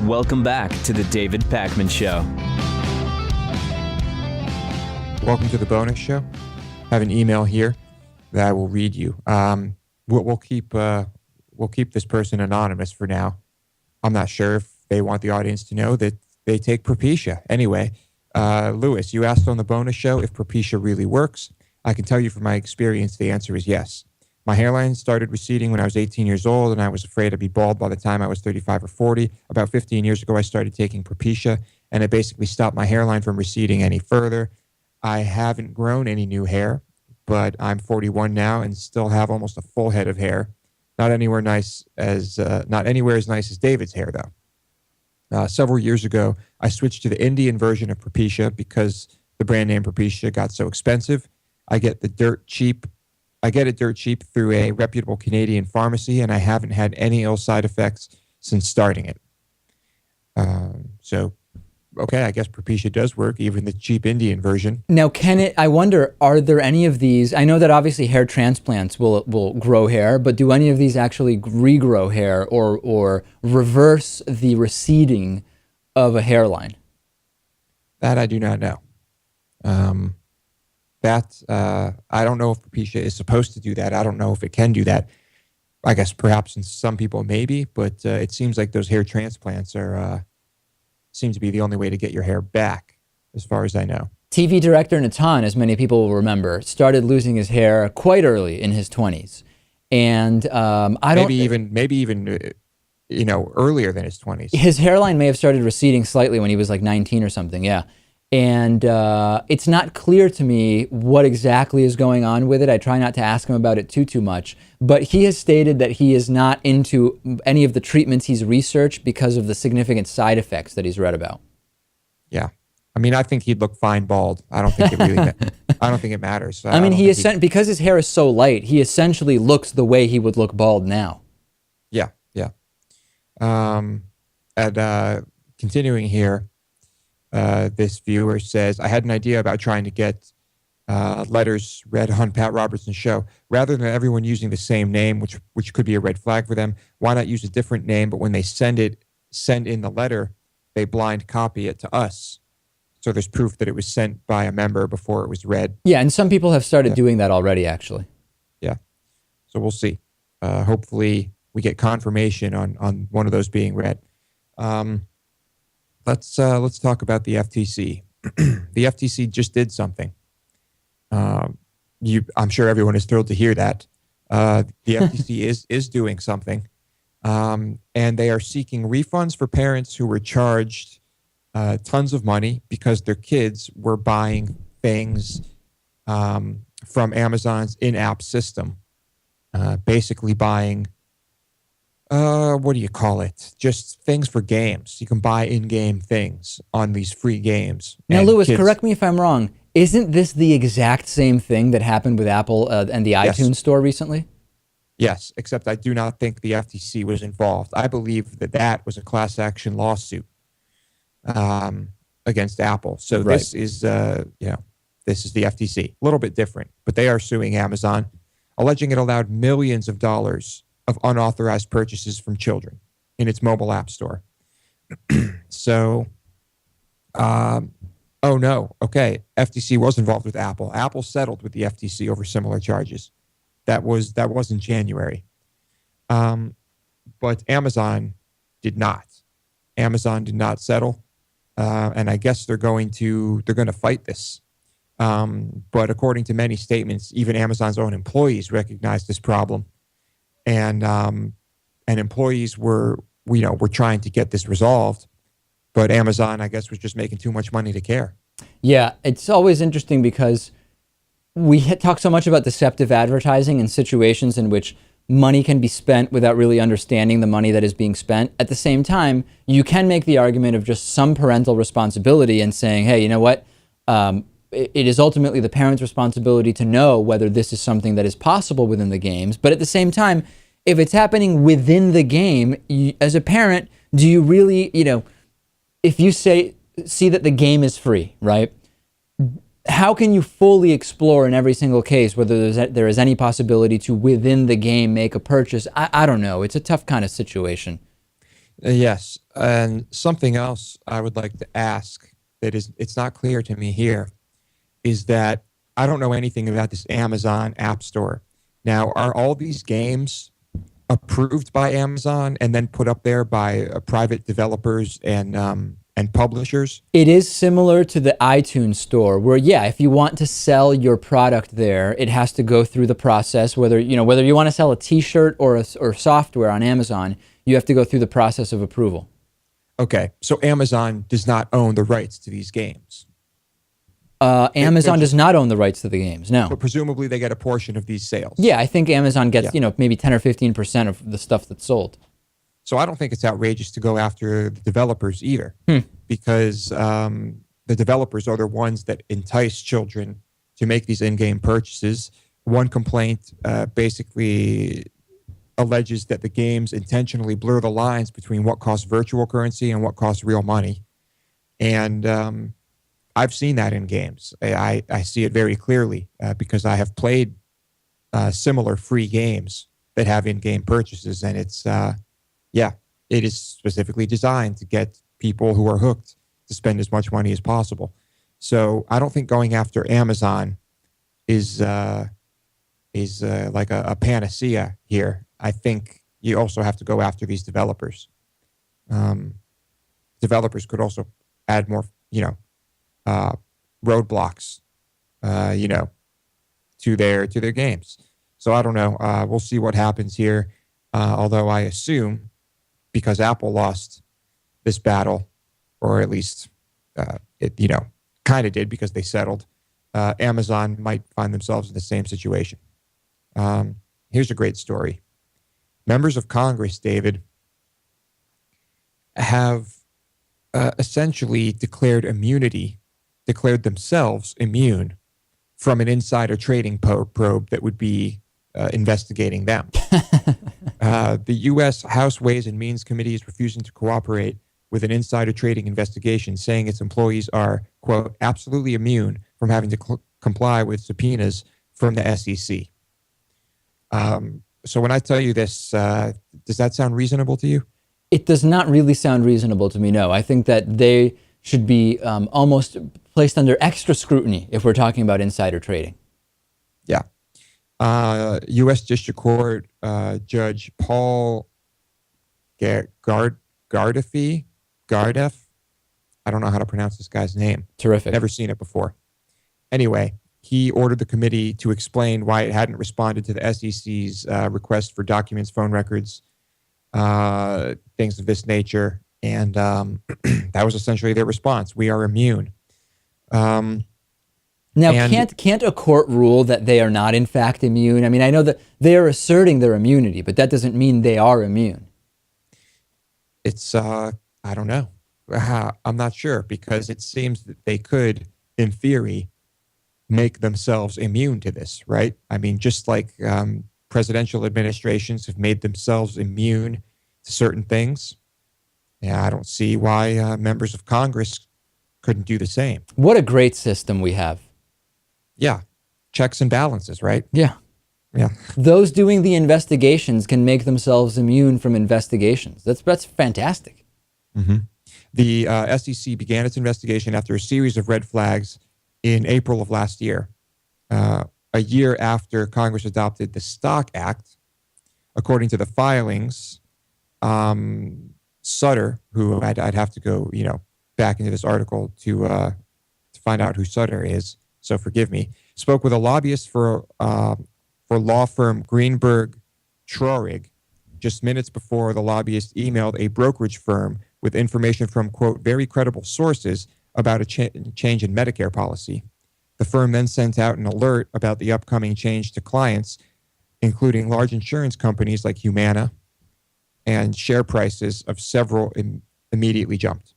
Welcome back to the David Pakman Show. Welcome to the bonus show. I have an email here that I will read you. We'll keep this person anonymous for now. I'm not sure if they want the audience to know that they take Propecia. Anyway, Lewis, you asked on the bonus show if Propecia really works. I can tell you from my experience, the answer is yes. My hairline started receding when I was 18 years old, and I was afraid I'd be bald by the time I was 35 or 40. About 15 years ago, I started taking Propecia, and it basically stopped my hairline from receding any further. I haven't grown any new hair, but I'm 41 now and still have almost a full head of hair. Not anywhere as nice as David's hair, though. Several years ago, I switched to the Indian version of Propecia because the brand name Propecia got so expensive. I get it dirt cheap through a reputable Canadian pharmacy, and I haven't had any ill side effects since starting it. Okay, I guess Propecia does work, even the cheap Indian version. Now, I wonder, are there any of these, I know that obviously hair transplants will grow hair, but do any of these actually regrow hair or reverse the receding of a hairline? That I do not know. I don't know if Propecia is supposed to do that. I don't know if it can do that. I guess perhaps in some people maybe, but it seems like those hair transplants seem to be the only way to get your hair back, as far as I know. TV director Natan, as many people will remember, started losing his hair quite early in his 20s, and maybe even earlier than his 20s. His hairline may have started receding slightly when he was like 19 or something. Yeah. And it's not clear to me what exactly is going on with it. I try not to ask him about it too much. But he has stated that he is not into any of the treatments he's researched because of the significant side effects that he's read about. Yeah. I mean, I think he'd look fine bald. I don't think it really I don't think it matters. I mean, because his hair is so light, he essentially looks the way he would look bald now. Yeah. Continuing here, this viewer says, I had an idea about trying to get letters read on Pat Robertson's show. Rather than everyone using the same name, which could be a red flag for them, why not use a different name, but when they send in the letter, they blind copy it to us. So there's proof that it was sent by a member before it was read. Yeah, and some people have started doing that already, actually. Yeah. So we'll see. Hopefully we get confirmation on one of those being read. Let's talk about the FTC. The FTC just did something. I'm sure everyone is thrilled to hear that. The FTC is doing something, and they are seeking refunds for parents who were charged tons of money because their kids were buying things from Amazon's in-app system, basically buying. What do you call it? Just things for games. You can buy in-game things on these free games. Now, Lewis, correct me if I'm wrong. Isn't this the exact same thing that happened with Apple and the iTunes store recently? Yes, except I do not think the FTC was involved. I believe that was a class action lawsuit against Apple. So this is the FTC. A little bit different, but they are suing Amazon, alleging it allowed millions of dollars of unauthorized purchases from children in its mobile app store. So, oh no, okay, FTC was involved with Apple. Apple settled with the FTC over similar charges. That was in January. But Amazon did not. Amazon did not settle, and I guess they're going to fight this. But according to many statements, even Amazon's own employees recognized this problem. And employees were trying to get this resolved, but Amazon, I guess, was just making too much money to care. Yeah, it's always interesting because we talk so much about deceptive advertising and situations in which money can be spent without really understanding the money that is being spent. At the same time, you can make the argument of just some parental responsibility and saying, hey, you know what? It is ultimately the parent's responsibility to know whether this is something that is possible within the games. But at the same time, if it's happening within the game, as a parent, do you really, if you see that the game is free, right? How can you fully explore in every single case whether there is any possibility to, within the game, make a purchase? I don't know. It's a tough kind of situation. Yes, and something else I would like to ask that is it's not clear to me here is that I don't know anything about this Amazon App Store. Now, are all these games approved by Amazon and then put up there by private developers and publishers? It is similar to the iTunes store where, yeah, if you want to sell your product there, it has to go through the process, whether you want to sell a t-shirt or software on Amazon, you have to go through the process of approval. Okay, so Amazon does not own the rights to these games. Amazon does not own the rights to the games, no. So presumably they get a portion of these sales. Yeah, I think Amazon gets, Yeah. maybe 10 or 15% of the stuff that's sold. So I don't think it's outrageous to go after the developers either, because the developers are the ones that entice children to make these in-game purchases. One complaint basically alleges that the games intentionally blur the lines between what costs virtual currency and what costs real money. And I've seen that in games. I see it very clearly because I have played similar free games that have in-game purchases, and it's it is specifically designed to get people who are hooked to spend as much money as possible. So I don't think going after Amazon is like a panacea here. I think you also have to go after these developers. Developers could also add more, roadblocks, to their games. So I don't know. We'll see what happens here. Although I assume because Apple lost this battle, or at least it kind of did because they settled, Amazon might find themselves in the same situation. Here's a great story. Members of Congress, David, have essentially declared themselves immune from an insider trading probe that would be investigating them. The U.S. House Ways and Means Committee is refusing to cooperate with an insider trading investigation, saying its employees are, quote, absolutely immune from having to comply with subpoenas from the SEC. So when I tell you this, does that sound reasonable to you? It does not really sound reasonable to me, no. I think that they should be almost placed under extra scrutiny if we're talking about insider trading. Yeah. U.S. District Court Judge Paul Gardef. I don't know how to pronounce this guy's name. Terrific. Never seen it before. Anyway, he ordered the committee to explain why it hadn't responded to the SEC's request for documents, phone records, things of this nature. And that was essentially their response. We are immune. Now, can't a court rule that they are not in fact immune? I mean, I know that they are asserting their immunity, but that doesn't mean they are immune. It's, I don't know. I'm not sure, because it seems that they could, in theory, make themselves immune to this, right? I mean, just like presidential administrations have made themselves immune to certain things. Yeah, I don't see why members of Congress couldn't do the same. What a great system we have. Yeah. Checks and balances, right? Yeah. Yeah. Those doing the investigations can make themselves immune from investigations. That's fantastic. Mm-hmm. The SEC began its investigation after a series of red flags in April of last year, a year after Congress adopted the Stock Act. According to the filings, Sutter, who I'd have to go, back into this article to find out who Sutter is, so forgive me, spoke with a lobbyist for law firm Greenberg Traurig just minutes before the lobbyist emailed a brokerage firm with information from, quote, very credible sources about a change in Medicare policy. The firm then sent out an alert about the upcoming change to clients, including large insurance companies like Humana, and share prices of several immediately jumped.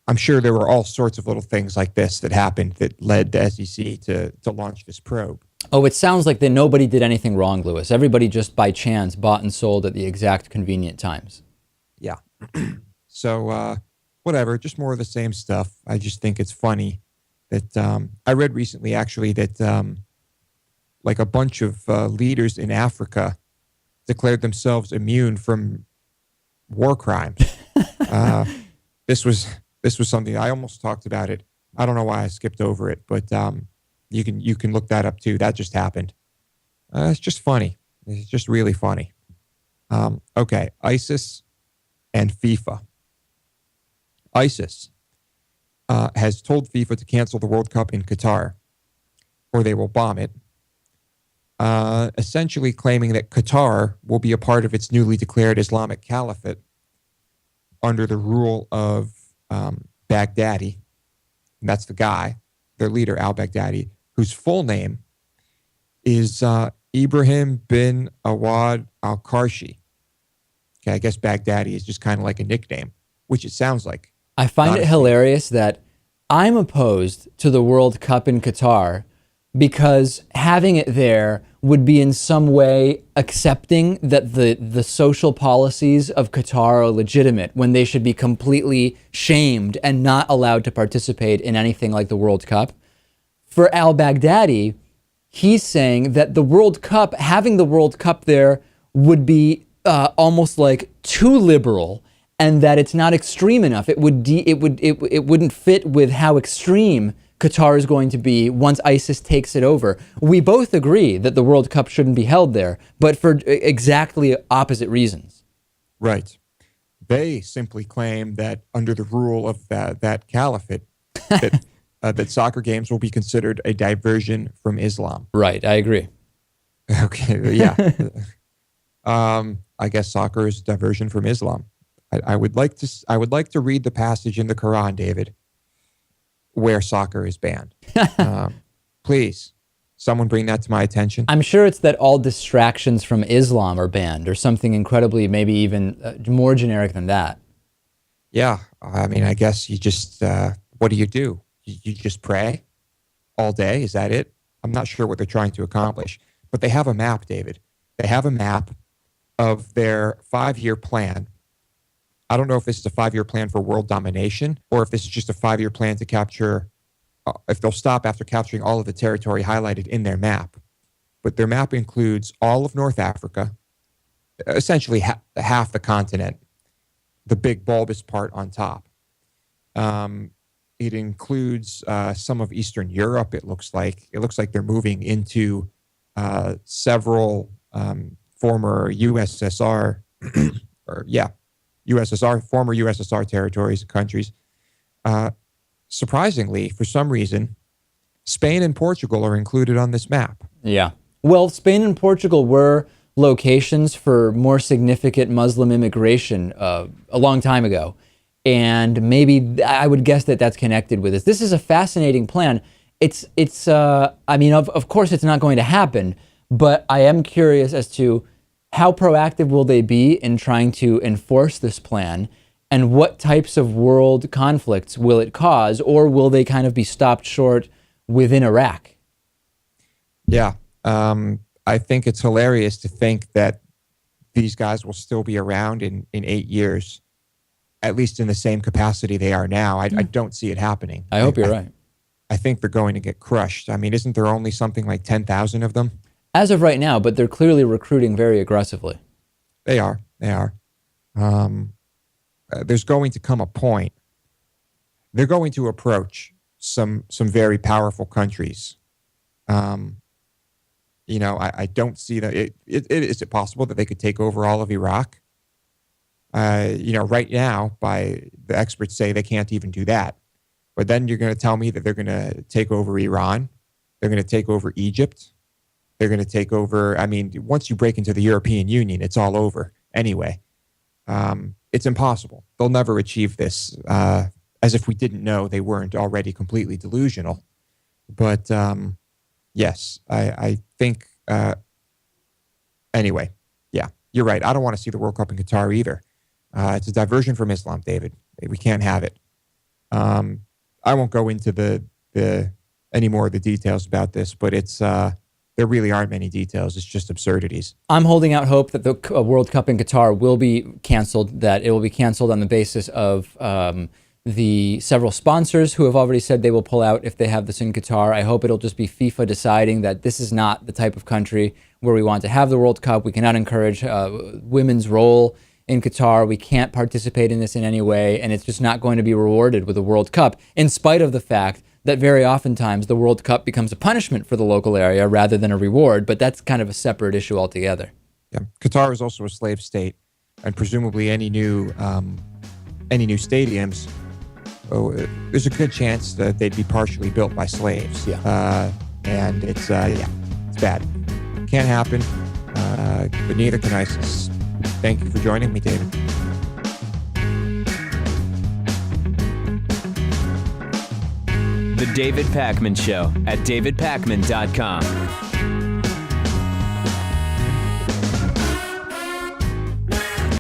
I'm sure there were all sorts of little things like this that happened that led the SEC to launch this probe. Oh, it sounds like that nobody did anything wrong, Lewis. Everybody just by chance bought and sold at the exact convenient times. Yeah. So, whatever, just more of the same stuff. I just think it's funny that I read recently, actually, that like a bunch of leaders in Africa declared themselves immune from war crimes. This was something I almost talked about it. I don't know why I skipped over it, but you can look that up too. That just happened. It's just funny. It's just really funny. Okay, ISIS and FIFA. ISIS has told FIFA to cancel the World Cup in Qatar, or they will bomb it. Essentially claiming that Qatar will be a part of its newly declared Islamic Caliphate under the rule of Baghdadi. And that's the guy, their leader, al-Baghdadi, whose full name is Ibrahim bin Awad al-Karshi. Okay, I guess Baghdadi is just kind of like a nickname, which it sounds like. I find honestly. it hilarious that I'm opposed to the World Cup in Qatar because having it there would be in some way accepting that the social policies of Qatar are legitimate when they should be completely shamed and not allowed to participate in anything like the World Cup. For al-Baghdadi, he's saying that the World Cup, having the World Cup there would be almost like too liberal, and that it's not extreme enough. It wouldn't fit with how extreme Qatar is going to be once ISIS takes it over. We both agree that the World Cup shouldn't be held there, but for exactly opposite reasons. Right. They simply claim that under the rule of that caliphate, that soccer games will be considered a diversion from Islam. Right, I agree. Okay, yeah. I guess soccer is a diversion from Islam. I would like to read the passage in the Quran, David, where soccer is banned. Please, someone bring that to my attention. I'm sure it's that all distractions from Islam are banned or something incredibly, maybe even more generic than that. Yeah, I mean, I guess you just, what do? You just pray all day? Is that it? I'm not sure what they're trying to accomplish. But they have a map, David. They have a map of their 5-year plan. I don't know if this is a 5-year plan for world domination or if this is just a 5-year plan to capture, if they'll stop after capturing all of the territory highlighted in their map. But their map includes all of North Africa, essentially half the continent, the big bulbous part on top. It includes some of Eastern Europe. It looks like they're moving into several former USSR, former USSR territories and countries. Surprisingly, for some reason, Spain and Portugal are included on this map. Yeah. Well, Spain and Portugal were locations for more significant Muslim immigration a long time ago. And maybe I would guess that that's connected with this. This is a fascinating plan. I mean, of course it's not going to happen, but I am curious as to how proactive will they be in trying to enforce this plan, and what types of world conflicts will it cause, or will they kind of be stopped short within Iraq? Yeah. I think it's hilarious to think that these guys will still be around in 8 years, at least in the same capacity they are now. I don't see it happening. I hope you're right. I think they're going to get crushed. I mean, isn't there only something like 10,000 of them? As of right now, but they're clearly recruiting very aggressively. They are. There's going to come a point. They're going to approach some very powerful countries. I don't see that. Is it possible that they could take over all of Iraq? Right now, by the experts say they can't even do that. But then you're going to tell me that they're going to take over Iran. They're going to take over Egypt. They're going to take over. I mean, once you break into the European Union, it's all over anyway. It's impossible. They'll never achieve this, as if we didn't know they weren't already completely delusional. But yes, I think, anyway, yeah, you're right. I don't want to see the World Cup in Qatar either. It's a diversion from Islam, David. We can't have it. I won't go into any more of the details about this, but it's there really aren't many details. It's just absurdities. I'm holding out hope that the World Cup in Qatar will be canceled, that it will be canceled on the basis of the several sponsors who have already said they will pull out if they have this in Qatar. I hope it'll just be FIFA deciding that this is not the type of country where we want to have the World Cup. We cannot encourage women's role in Qatar. We can't participate in this in any way, and it's just not going to be rewarded with a World Cup, in spite of the fact that very oftentimes the World Cup becomes a punishment for the local area rather than a reward. But that's kind of a separate issue altogether. Yeah. Qatar is also a slave state, and presumably any new stadiums, there's a good chance that they'd be partially built by slaves. Yeah. And it's bad. Can't happen. But neither can ISIS. Thank you for joining me, David. The David Pakman Show at davidpakman.com.